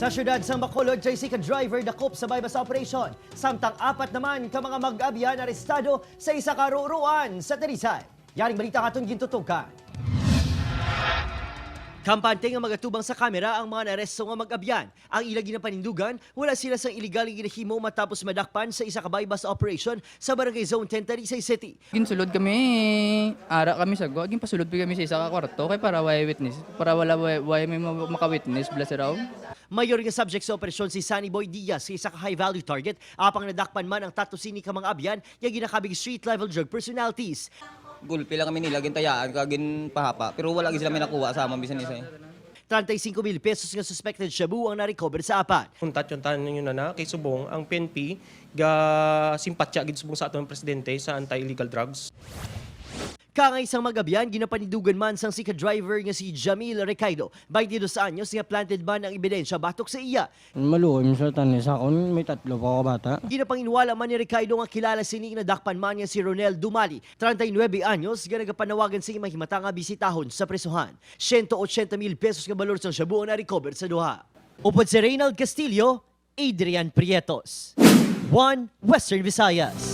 Sa syudad sa Bacolod, tricycle driver dakop sa bypass operation. Samtang apat naman ka mga mag-abyan arestado sa isa karuruan sa Talisay. Yaring balita katong gintutukan. Kampante nga magatubang sa kamera ang mga naresto nga mag-abyan. Ang ilagi na panindugan, wala sila sa iligaling ginahimo matapos madakpan sa isa ka bypass operation sa Barangay Zone 10, Talisay City. Ginsulod kami, ara kami sa go. Gin pasulod kami sa isa ka kwarto kay para way witness, para wala way may maka-witness bla sa raw. Mayor nga subject sa operasyon si Sunny Boy Diaz sa isa ka high-value target. Apang nadakpan man ang tatlo sini ka mga abyan, yung ginakabig street-level drug personalities. Gulpi lang kami nila, gintayaan, kagin pahapa. Pero wala sila may nakuha sa amang bisan isa. 35,000 pesos nga suspected shabu ang na-recover sa apat. Kuntat yung tanan ninyo na kay Subong, ang PNP ga simpatya gid subong sa atong presidente sa anti-illegal drugs. Kangay isang mag-abyan, ginapanidugan man sang sika driver nga si Jamil Recaido. 22 anyos nga planted man ang ebidensya batok sa iya. Maluhim sa tanis akon, may tatlo pa ako bata. Ginapanginwala man ni Recaido nga kilala sini na dakpan man nga si Ronel Dumali. 39 anyos, nga nagapanawagan sa imahimata nga bisitahon sa presuhan. 180,000 pesos nga balor sang shabu ang na-recover sa duha. Upod si Reynald Castillo, Adrian Prietos. 1 Western Visayas.